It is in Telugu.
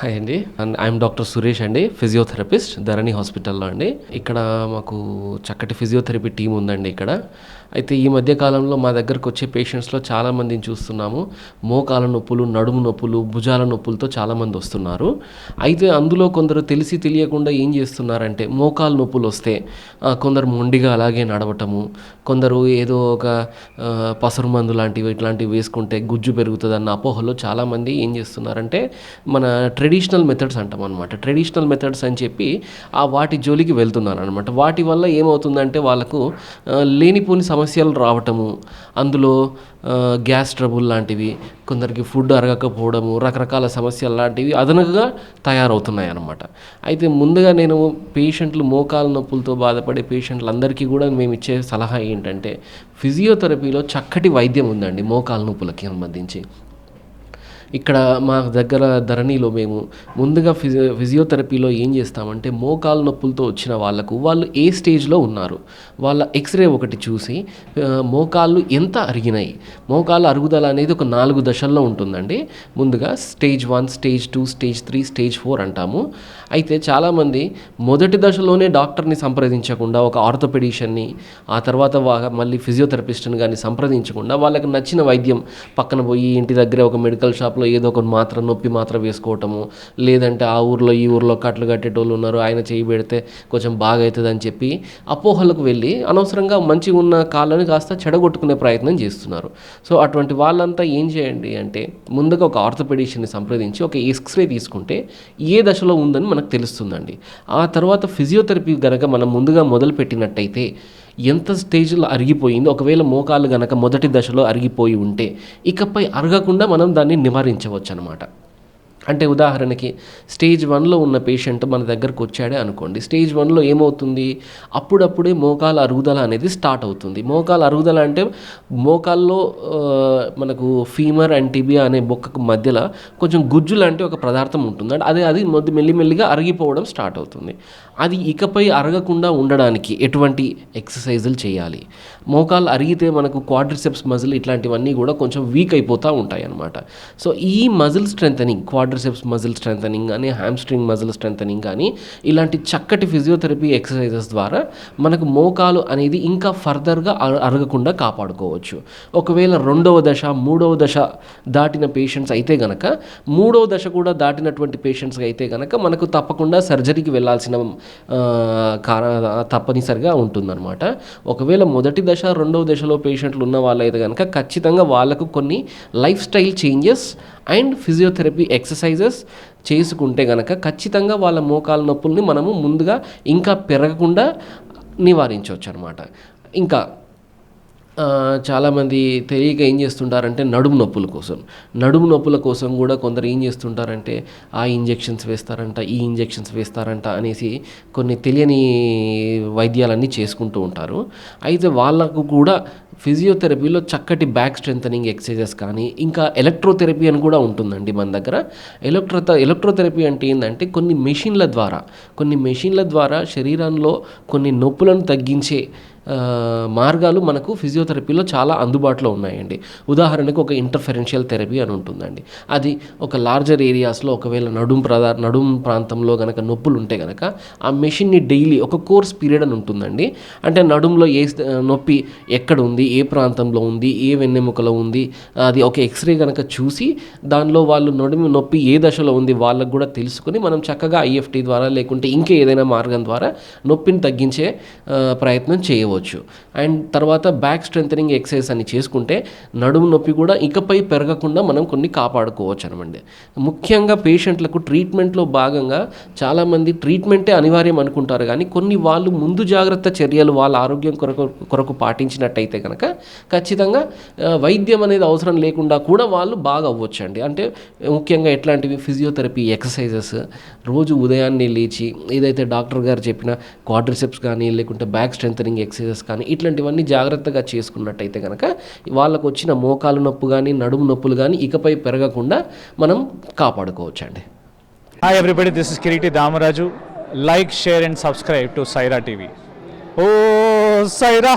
హాయ్ అండి. ఐఎమ్ డాక్టర్ సురేష్ అండి, ఫిజియోథెరపిస్ట్ ధరణి హాస్పిటల్లో అండి. ఇక్కడ మాకు చక్కటి ఫిజియోథెరపీ టీం ఉందండి ఇక్కడ. అయితే ఈ మధ్య కాలంలో మా దగ్గరకు వచ్చే పేషెంట్స్లో చాలామందిని చూస్తున్నాము. మోకాల నొప్పులు, నడుము నొప్పులు, భుజాల నొప్పులతో చాలామంది వస్తున్నారు. అయితే అందులో కొందరు తెలిసి తెలియకుండా ఏం చేస్తున్నారంటే మోకాలు నొప్పులు వస్తే కొందరు మొండిగా అలాగే నడవటము, కొందరు ఏదో ఒక పసరు మందు లాంటివి ఇట్లాంటివి వేసుకుంటే గుజ్జు పెరుగుతుందన్న అపోహలో చాలామంది ఏం చేస్తున్నారంటే మన ట్రెడిషనల్ మెథడ్స్ అంటాం అనమాట. ట్రెడిషనల్ మెథడ్స్ అని చెప్పి వాటి జోలికి వెళ్తున్నారు అనమాట. వాటి వల్ల ఏమవుతుందంటే వాళ్ళకు లేనిపోని సమస్యలు రావటము, అందులో గ్యాస్ ట్రబుల్ లాంటివి, కొందరికి ఫుడ్ అరగకపోవడము, రకరకాల సమస్యలు లాంటివి అదనంగా తయారవుతున్నాయి అన్నమాట. అయితే ముందుగా నేను పేషెంట్లు మోకాలు నొప్పులతో బాధపడే పేషెంట్లందరికీ కూడా మేము ఇచ్చే సలహా ఏంటంటే ఫిజియోథెరపీలో చక్కటి వైద్యం ఉందండి మోకాలు నొప్పులకి సంబంధించి. ఇక్కడ మా దగ్గర ధరణిలో మేము ముందుగా ఫిజియోథెరపీలో ఏం చేస్తామంటే మోకాలు నొప్పులతో వచ్చిన వాళ్ళు ఏ స్టేజ్లో ఉన్నారు, వాళ్ళ ఎక్స్రే ఒకటి చూసి మోకాళ్ళు ఎంత అరిగినాయి, మోకాళ్ళ అరుగుదల అనేది ఒక 4 దశల్లో ఉంటుందండి. ముందుగా స్టేజ్ 1, స్టేజ్ 2, స్టేజ్ 3, స్టేజ్ 4 అంటాము. అయితే చాలామంది మొదటి దశలోనే డాక్టర్ని సంప్రదించకుండా ఒక ఆర్థోపెడిషన్ని, ఆ తర్వాత మళ్ళీ ఫిజియోథెరపిస్ట్ని కానీ సంప్రదించకుండా వాళ్ళకి నచ్చిన వైద్యం పక్కన పోయి ఇంటి దగ్గరే ఒక మెడికల్ షాప్లో ఏదో ఒక నొప్పి మాత్ర వేసుకోవటము, లేదంటే ఆ ఊర్లో ఈ ఊర్లో కట్లు కట్టేటోళ్ళు ఉన్నారు, ఆయన చేయి పెడితే కొంచెం బాగా అవుతుంది అని చెప్పి అపోహలకు వెళ్ళి అనవసరంగా మంచిగా ఉన్న కాళ్ళని కాస్త చెడగొట్టుకునే ప్రయత్నం చేస్తున్నారు. సో అటువంటి వాళ్ళంతా ఏం చేయండి అంటే ముందుగా ఒక ఆర్థోపెడిషన్ని సంప్రదించి ఒక ఎక్స్రే తీసుకుంటే ఏ దశలో ఉందని మనకు తెలుస్తుందండి. ఆ తర్వాత ఫిజియోథెరపీ కనుక మనం ముందుగా మొదలు పెట్టినట్టయితే ఎంత స్టేజ్లో అరిగిపోయింది, ఒకవేళ మోకాలు గనక మొదటి దశలో అరిగిపోయి ఉంటే ఇకపై అరగకుండా మనం దాన్ని నివారించవచ్చు అనమాట. అంటే ఉదాహరణకి స్టేజ్ 1లో ఉన్న పేషెంట్ మన దగ్గరకు వచ్చాడే అనుకోండి. స్టేజ్ 1లో ఏమవుతుంది, అప్పుడప్పుడే మోకాల అరుగుదల అనేది స్టార్ట్ అవుతుంది. మోకాల అరుగుదల అంటే మోకాల్లో మనకు ఫీమర్ అండ్ టిబియా అనే బొక్కకు మధ్యలో కొంచెం గుజ్జు లాంటి ఒక పదార్థం ఉంటుంది. అది మెల్లిమెల్లిగా అరిగిపోవడం స్టార్ట్ అవుతుంది. అది ఇకపై అరగకుండా ఉండడానికి ఎటువంటి ఎక్సర్సైజులు చేయాలి, మోకాలు అరిగితే మనకు క్వాడ్రిసెప్స్ మజిల్ ఇట్లాంటివన్నీ కూడా కొంచెం వీక్ అయిపోతూ ఉంటాయి అన్నమాట. సో ఈ muscle strengthening, quadriceps muscle strengthening కానీ, హ్యామ్స్ట్రింగ్ మజిల్ స్ట్రెంథనింగ్ కానీ ఇలాంటి చక్కటి ఫిజియోథెరపీ ఎక్సర్సైజెస్ ద్వారా మనకు మోకాలు అనేది ఇంకా ఫర్దర్గా అరగకుండా కాపాడుకోవచ్చు. ఒకవేళ 2వ దశ 3వ దశ దాటిన పేషెంట్స్ అయితే గనక, 3వ దశ కూడా దాటినటువంటి పేషెంట్స్ అయితే గనక మనకు తప్పకుండా సర్జరీకి వెళ్ళాల్సిన తప్పనిసరిగా ఉంటుందన్నమాట. ఒకవేళ మొదటి దశ 2వ దశలో పేషెంట్లు ఉన్న వాళ్ళైతే కనుక ఖచ్చితంగా వాళ్ళకు కొన్ని life style changes and physiotherapy exercises చేసుకుంటే కనుక ఖచ్చితంగా వాళ్ళ మోకాలు నొప్పుల్ని మనము ముందుగా ఇంకా పెరగకుండా నివారించవచ్చు అనమాట. ఇంకా చాలామంది తెలియక ఏం చేస్తుంటారంటే నడుము నొప్పుల కోసం కూడా కొందరు ఏం చేస్తుంటారంటే ఆ ఇంజెక్షన్స్ వేస్తారంట, ఈ ఇంజెక్షన్స్ వేస్తారంట అనేసి కొన్ని తెలియని వైద్యాలన్నీ చేసుకుంటూ ఉంటారు. అయితే వాళ్ళకు కూడా ఫిజియోథెరపీలో చక్కటి బ్యాక్ స్ట్రెంథనింగ్ ఎక్సర్సైజెస్ కానీ, ఇంకా ఎలక్ట్రోథెరపీ అని కూడా ఉంటుందండి మన దగ్గర. ఎలక్ట్రోథెరపీ అంటే ఏంటంటే కొన్ని మెషిన్ల ద్వారా శరీరంలో కొన్ని నొప్పులను తగ్గించే మార్గాలు మనకు ఫిజియోథెరపీలో చాలా అందుబాటులో ఉన్నాయండి. ఉదాహరణకు ఒక ఇంటర్ఫెరెన్షియల్ థెరపీ అని ఉంటుందండి. అది ఒక లార్జర్ ఏరియాస్లో ఒకవేళ నడుము ప్రాంతంలో కనుక నొప్పులు ఉంటే కనుక ఆ మెషిన్ని డైలీ ఒక కోర్స్ పీరియడ్ అని ఉంటుందండి. అంటే నడుములో నొప్పి ఎక్కడ ఉంది, ఏ ప్రాంతంలో ఉంది, ఏ వెన్నెముకలో ఉంది, అది ఒక ఎక్స్రే కనుక చూసి దానిలో వాళ్ళు నడుము నొప్పి ఏ దశలో ఉంది వాళ్ళకు కూడా తెలుసుకొని మనం చక్కగా ఐఎఫ్టీ ద్వారా లేకుంటే ఇంకే ఏదైనా మార్గం ద్వారా నొప్పిని తగ్గించే ప్రయత్నం చేయవచ్చు. అండ్ తర్వాత బ్యాక్ స్ట్రెంథనింగ్ ఎక్సర్సైజ్ అని చేసుకుంటే నడుము నొప్పి కూడా ఇకపై పెరగకుండా మనం కొన్ని కాపాడుకోవచ్చు అనమాట. ముఖ్యంగా పేషెంట్లకు ట్రీట్మెంట్లో భాగంగా చాలామంది ట్రీట్మెంటే అనివార్యం అనుకుంటారు, కానీ కొన్ని వాళ్ళు ముందు జాగ్రత్త చర్యలు వాళ్ళ ఆరోగ్యం కొరకు పాటించినట్టయితే కనుక ఖచ్చితంగా వైద్యం అనేది అవసరం లేకుండా కూడా వాళ్ళు బాగా అవ్వచ్చండి. అంటే ముఖ్యంగా ఎట్లాంటివి ఫిజియోథెరపీ ఎక్సర్సైజెస్ రోజు ఉదయాన్నే లేచి ఏదైతే డాక్టర్ గారు చెప్పిన క్వాడ్రిసెప్స్ కానీ లేకుంటే బ్యాక్ స్ట్రెంథనింగ్ ఎక్సర్సైజెస్ కానీ ఇట్లాంటివన్నీ జాగ్రత్తగా చేసుకున్నట్టయితే కనుక వాళ్ళకు వచ్చిన మోకాలు నొప్పి కానీ నడుము నొప్పులు కానీ ఇకపై పెరగకుండా మనం కాపాడుకోవచ్చండి. Hi everybody, this is Kireeti Damaraju. Like, share and subscribe to Saira TV. Oh Sye Raa.